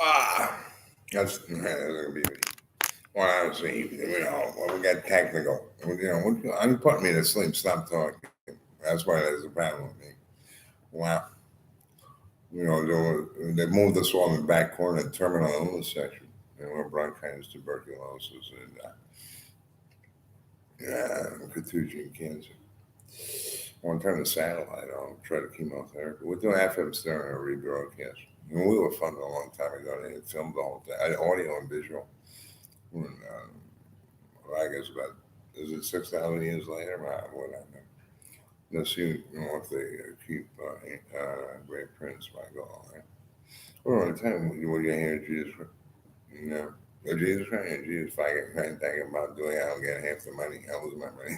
Ah, that's gonna be. Well, honestly, well, we got technical. I'm putting me to sleep. Stop talking. That's why there's a problem with me. Wow. They moved us all in the back corner, the terminal illness section. Bronchitis, tuberculosis, and contusion, cancer. One time the satellite on, tried to chemotherapy. We're doing FM stereo rebroadcast. We were funded a long time ago. They had filmed the whole thing, audio and visual. And, well, I guess about, is it 6,000 years later? What I know. Let's see if they keep Great Prince Michael on there. Well, on the time when you hear Jesus, you know, Jesus Christ, Jesus fighting, thinking about doing it, I'll get half the money. I lose my money.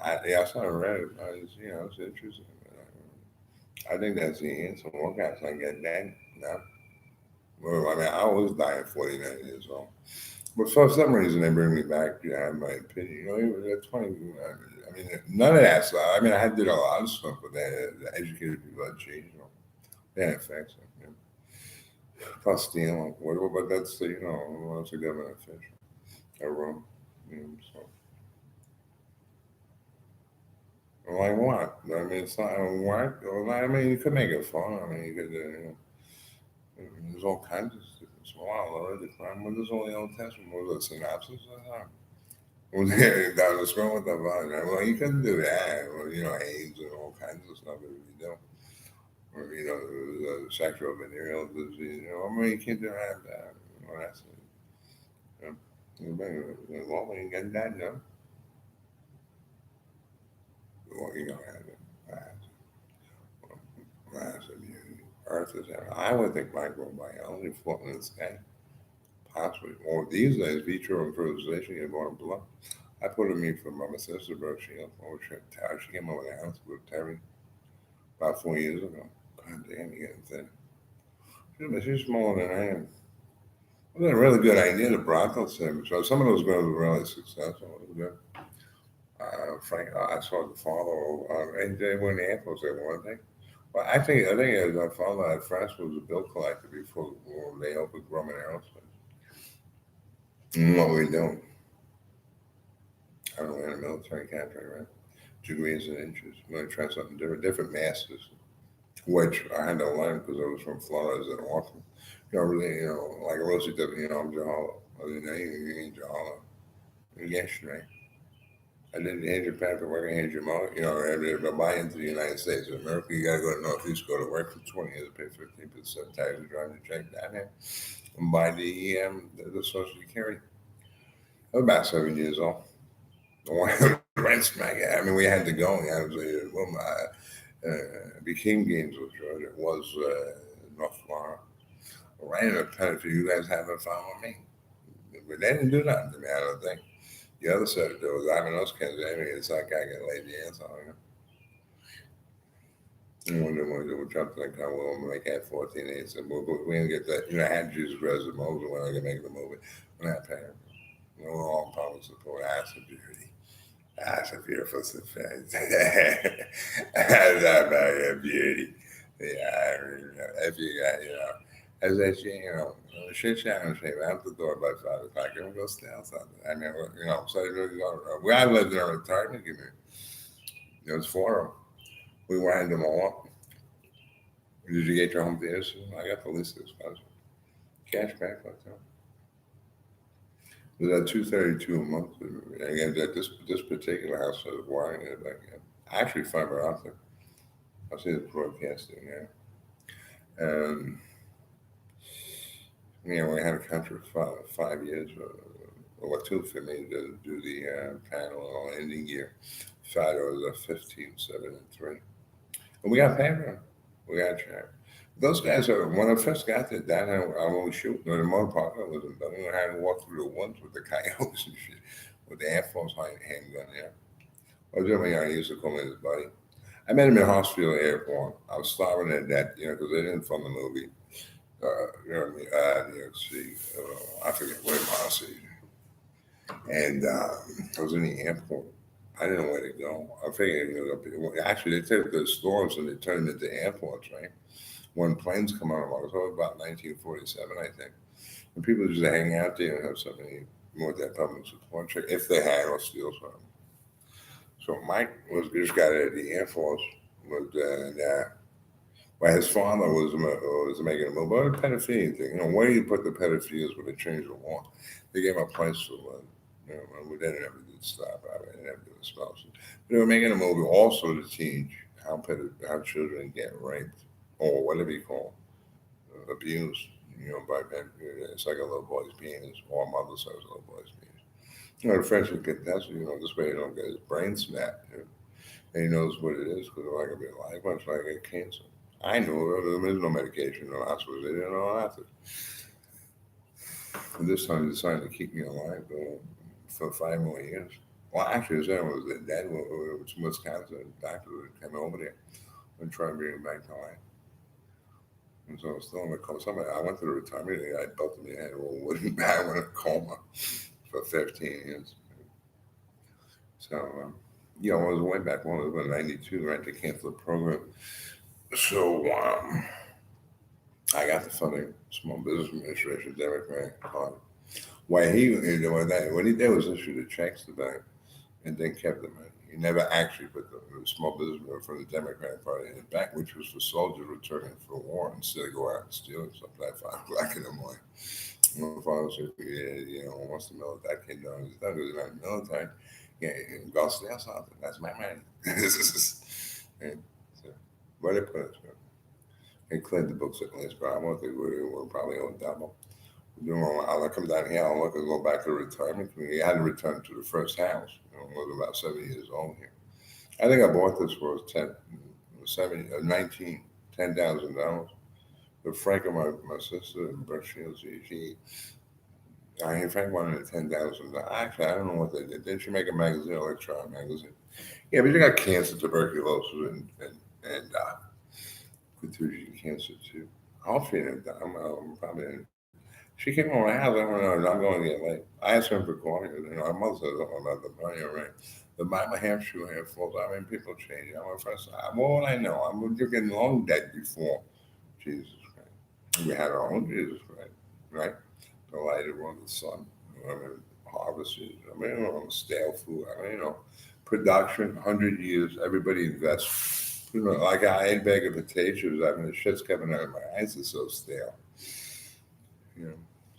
I saw a read it. It's interesting. I think that's the answer. Workouts, I get that. No. Well, I mean, I was dying at 49 years old. But for some reason, they bring me back. Yeah, in my opinion. It was at 20. I mean, none of that stuff. I mean, I did a lot of stuff, but the educated people had changed. That affects them. Plus stealing, whatever. But that's that's a government official. A room. So, like what? I mean, it's not what. I mean, you could make it fun. I mean, you could. There's all kinds of stuff. Wow, Lord, the crime. What is all the Old Testament? What was the synopsis of that? Was there down the scroll with the vine? Well, you couldn't do that. Well, AIDS and all kinds of stuff that we do. Or, the sexual venereal disease. I mean, you can't have that. That's it. Well, when you get that done, well, you don't have it. Massive unity. Earth is there. I would think microbiology floating in the sky. Possibly. Or these days, vitro improvisation, you more blood. I put a meat for my sister, bro. She came over the house with Terry about 4 years ago. God damn, you getting thin. She's smaller than I am. It was a really good idea, the Bronco sandwich. So some of those girls were really successful. It was good. Frank, I saw the father, and they were in the Air Force, they weren't they? Well, I think my father at first was a bill collector before they opened Grumman Aerospace. And what we do, I don't know, in a military contract, right? Degrees and inches. I'm going to try something different masters, which I had to learn because I was from Florida as an orphan. Really, like Rosie did, I'm Jahala. I didn't know you mean Jahala. Yesterday. I did the Angel Path to work in Angel Mall. To buy into the United States of America, you got to go to Northeast, go to work for 20 years, pay 15% taxes, drive the check down here, and buy the Social Security. I was about 7 years old. Rent smack. I mean, we had to go. I was became Gainesville, Georgia. It was North Florida. Right in the penalty, you guys haven't found with me. But they didn't do nothing to me, I don't think. The other side of it was, I mean, those kids, I mean, it's like I get lazy ass on you. And when they would jump to the car, we'll make that 14 8. So we didn't get that. I had Jesus Christ as Moses when I could make the movie. We're not paying. We're all public support. That's a beauty. That's a beautiful surprise. That's a beauty. Yeah, I mean, if you got, as they say, shit challenge came out the door by 5 o'clock. I'm go steal something. I mean, so where I lived in a retirement community, there was 4 of them. We wind them all up. Did you get your home theater soon? I got the list expensive. Cash back like that. It was at 232 a month. Again, that this particular house was wiring it back in. Actually, fiber optic. I see the broadcasting there. And we had a contract for 5 years, or 2 for me to do the panel and ending year. Fido was a 15, 7, and 3. And we got paid for them. We got checked. Those guys are, when I first got there, down there, I was shooting, the motor park I was in, I had to walk through the woods with the coyotes and shit, with the Air Force handgun there. I was doing, he used to call me his buddy. I met him in Hartsfield Airport. I was starving at that, because they didn't film the movie. New York City. I forget where Marcy. And I was in the airport. I didn't know where to go. I figured, actually, they take the stores and they turn them into airports, right? When planes come out, it was about 1947, I think. And people just hang out there and have something more than public support check if they had or steal something. So Mike was just got out of the Air Force, was well, his father was making a move, but a pedophilia thing. Where do you put the pedophiles when they change the law? They gave him a place to live. We didn't ever did stop. I mean, they never did spouses. But they were making a movie also to teach how children get raped or whatever you call abused. By men. It's like a little boy's penis or a mother says a little boy's penis. The French would get that, so this way he don't get his brain snapped. And he knows what it is because I could be alive much like I get cancer. I knew there is no medication in the hospital. They didn't know nothing. And this time they decided to keep me alive for 5 more years. Well, actually, his name was dad was from Wisconsin. Doctor came over there and tried to bring him back to life. And so I was still in the coma. I went to the retirement. I built me. I had a little wooden bag in a coma for 15 years. So, I was way back when it was in 92, right? They canceled the program. So, I got the funding, Small Business Administration, Democratic Party. When he did was issue the checks to the bank and then kept the money. He never actually put the small business for the Democratic Party in the bank, which was for soldiers returning from war instead of go out and steal something at 5 o'clock in the morning. My father said, once the military, that kid knows he's not in the military, go steal something. That's my money. And so, where they put it? They cleared the books at least, but I want to think we were probably on double. I'll come down here. I'll look and go back to the retirement community. I had to return to the first house. I was about 7 years old here. I think I bought this for $10,000. But Frank and my sister and Brett Shields, Frank wanted $10,000. Actually, I don't know what they did. Didn't she make a magazine, electronic magazine? Yeah, but you got cancer, tuberculosis, and contusion cancer too. Hopefully, I'm probably. She came over my house. I went, I'm going to get late. I asked her for coffee. My mother said something about the money, right? The my half shoe hair falls. I mean, people change. I'm a first. What would I know? I'm getting long dead before Jesus Christ. We had our own Jesus Christ, right? The light of the sun. I mean, harvested. I mean, stale food. I mean, production, 100 years. Everybody invests. Like I ate a bag of potatoes. I mean, the shit's coming out of my eyes. It's so stale.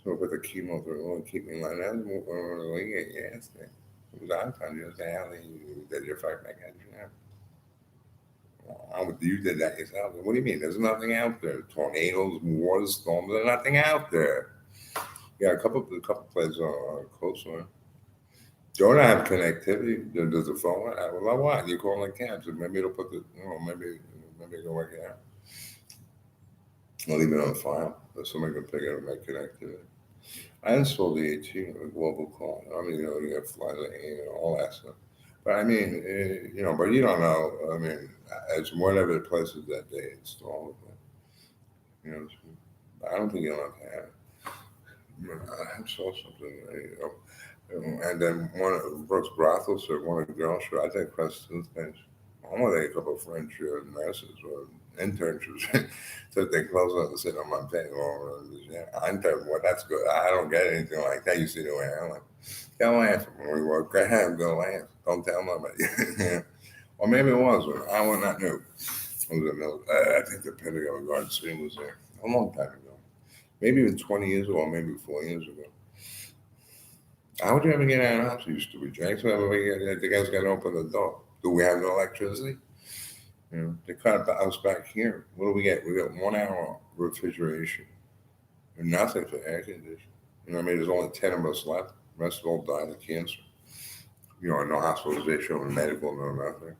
So with the chemo, they're going to keep me like that. Yes, it was I'm trying to say how you did your fight back at you. You did that yourself. What do you mean? There's nothing out there. Tornadoes, water storms. There's nothing out there. Yeah, a couple places are close one. Don't have connectivity. Does the phone? Well, what? You call like cabs, and maybe it'll put the. Maybe it'll work it out. I'll leave it on file so somebody can pick it up and make connectivity. I installed the AT, a global call. I mean, you have fly and all that stuff. But I mean, but you don't know. I mean, it's whatever the places that they install it. I don't think you'll have to have it. I saw something, and then one of Brooks Brothel said one of the girls said, I think Crest toothpaste. I want to take a couple of French nurses or internships took their clothes off and sit on my table. I'm telling you, well, that's good. I don't get anything like that. You see the way I like. Go laugh when we work. Go ahead, go laugh. Don't tell nobody. Or maybe it was. I would not know. I think the Pentagon Garden City was there a long time ago. Maybe even 20 years ago, or maybe 4 years ago. How would you ever get out of the house? You used to be Jackson. The guys got to open the door. Do we have no electricity? They cut us back here. What do we get? We got 1 hour refrigeration and nothing for air conditioning. There's only 10 of us left. The rest of all died of cancer. No hospitalization, no medical, no nothing.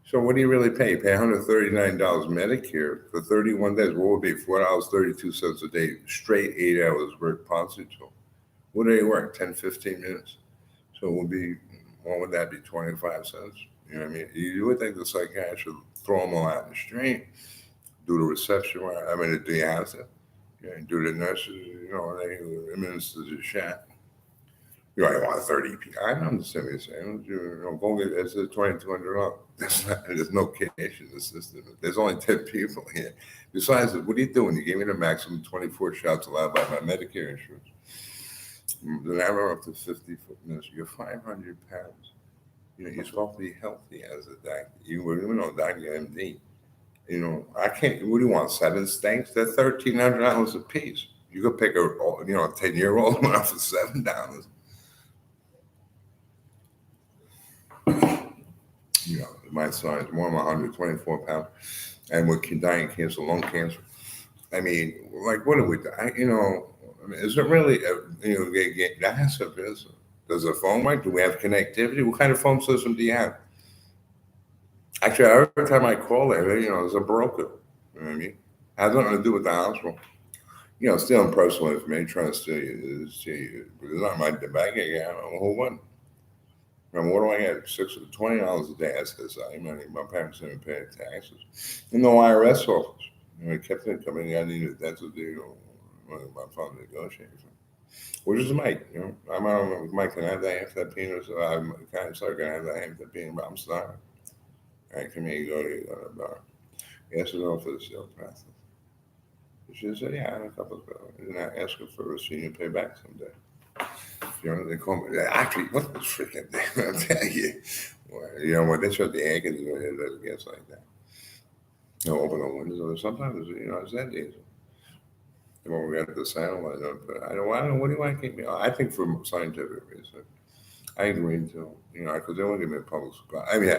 So what do you really pay? You pay $139 Medicare for 31 days. What would be $4.32 a day, straight 8 hours work Ponsital? What do they work? 10, 15 minutes. So it would be, what would that be? 25 cents. You know what I mean? You would think the psychiatrist should throw them all out in the street, do the reception. I mean, do you have to? Do the nurses, they administer the shot. You know, I want 30 people. I understand what you're saying. You know, go get it's $2,200. There's no cash in the system. There's only 10 people here. Besides, what are you doing? You gave me the maximum 24 shots allowed by my Medicare insurance. Then I went up to 50 footness. You're 500 pounds. You know, you're supposed to be healthy as a doctor. You were even on Dr. MD. You know, I can't. What do you want? 7 stinks? They're $1,300 a piece. You could pick a 10-year-old one up for $7. You know, my son is more than 124 pounds, and with dying cancer, lung cancer. I mean, like, what do we do? Is it really, that's a business. Does the phone work? Do we have connectivity? What kind of phone system do you have? Actually, every time I call it, there's a broker. You know what I mean? Has nothing to do with the hospital. You know, stealing personal information, trying to steal you. It's not my bank account. Who won? What do I get? $20 a day SSI money. My parents didn't pay taxes. In the IRS office. I kept it coming. I needed that's a deal. My father negotiated. Which is Mike, I'm out with Mike. Can I have that amphetamine? So I'm kind of sorry. Can I have that amphetamine? But I'm sorry. All right, come here. You go to the bar. Yes or no for the sales process. She said, yeah, I had a couple of bills. And I asked her for a receipt and pay back someday. They call me. Actually, what the freaking thing? I'll tell you. Well, when they shut the air conditioner, it doesn't get like that. Open the windows. Sometimes, it's that easy. When we got the satellite up, I don't know. What do you want to keep me? I think for scientific reasons, I agree to, because they won't give me a public supply. I mean,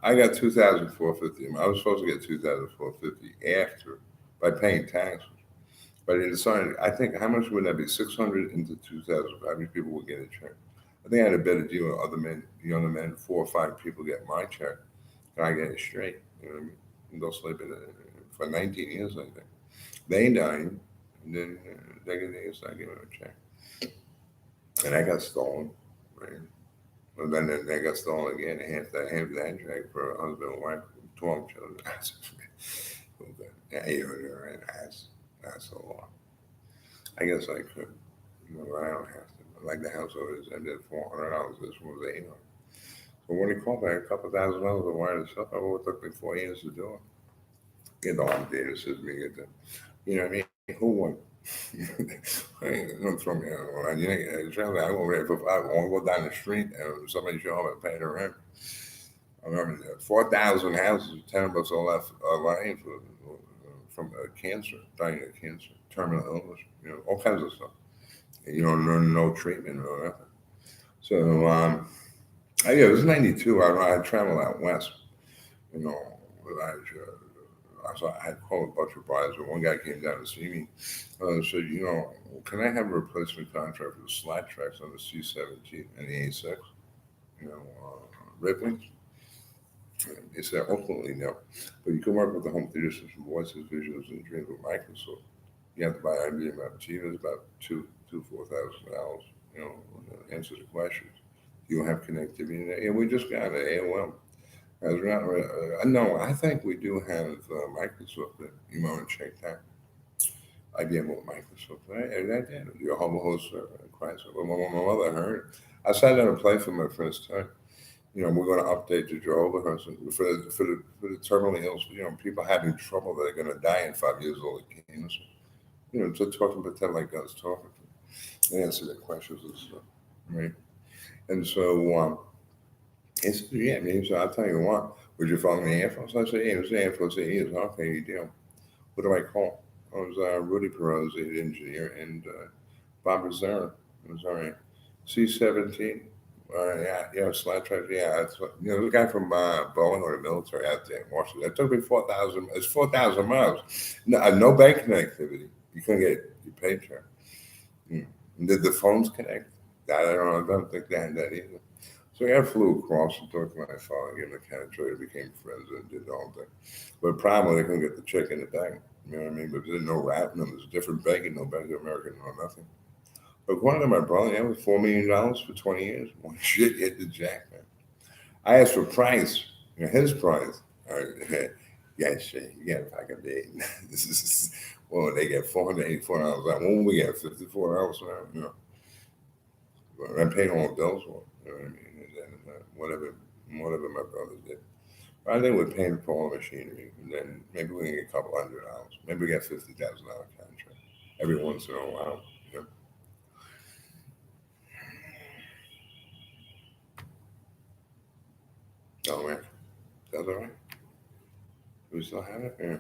I got 2,450. I was supposed to get 2,450 after by paying taxes. But they decided, I think, how much would that be? 600 into 2,000. How many people would get a check? I think I had a better deal with other men, younger men. 4 or 5 people get my check, and I get it straight. You know what I mean? And they'll sleep in it for 19 years, I think. They died, and then they start giving a check. And I got stolen, right? And then they got stolen again. Half that check for a husband and wife, 12 children. Yeah, that's a lot. I guess I could. I don't have to. Like the house owners, I did $400. This one was $800. But when he called back a couple $1,000 to wire this up, it took me 4 years to do it. Get all the data system, get the, you know what I mean? Who won? Don't throw me out. I go over there I want to go down the street and somebody show up and pay the rent. I remember 4,000 houses, 10 of us all left alive from cancer, dying of cancer, terminal illness, all kinds of stuff. No treatment or nothing. So, it was 92. I traveled out west, with I had called a bunch of buyers, but one guy came down to see me and said, can I have a replacement contract for the slat tracks on the C-17 and the A6, Ripley? He said, ultimately, no. But you can work with the home theater system, voices, visuals, and dreams with Microsoft. You have to buy IBM Aptiv. It's about $4,000, to answer the questions. You don't have connectivity. Yeah, we just got it, AOL. No, I think we do have Microsoft that you want to check that. IBM with Microsoft. I did. Your home host Christ. When my mother heard, I sat down and played for my first time. We're going to update the Jehovah for the terminally ill. People having trouble that are going to die in 5 years old with cancer. To talk and pretend like God's talking to them, answer their questions and stuff, right? And so, he said, yeah, man. So I'll tell you what. Would you follow me Air Force? I said, yeah, it was Air Force. He said, okay, you deal. What do I call? I was Rudy Perot, the engineer, and Bob Rosera. It was all right. C-17. Slat track. Yeah, the guy from Boeing or the military out there in Washington. That took me 4,000. It's 4,000 miles. No bank connectivity. You couldn't get your paycheck. Did the phones connect? I don't think they had that either. So I flew across and talked to my father, gave him a catch. We became friends and did the whole thing. But probably they couldn't get the check in the bank. You know what I mean? But there's no routing them. There's a different banking, no Bank of America, no nothing. But according to my brother, that was $4 million for 20 years. Well, shit hit the jackpot. I asked for price, his price. Shit, you got a fucking big. This is, well, they get $484. When we get $54 now, I paid all the bills for it. You know what I mean? And then whatever my brother did. I think we're paying for all the machinery, and then maybe we can get a couple $100. Maybe we get $50,000 contract every once in a while. You know? Oh man, that's all right. We still have it. Yeah.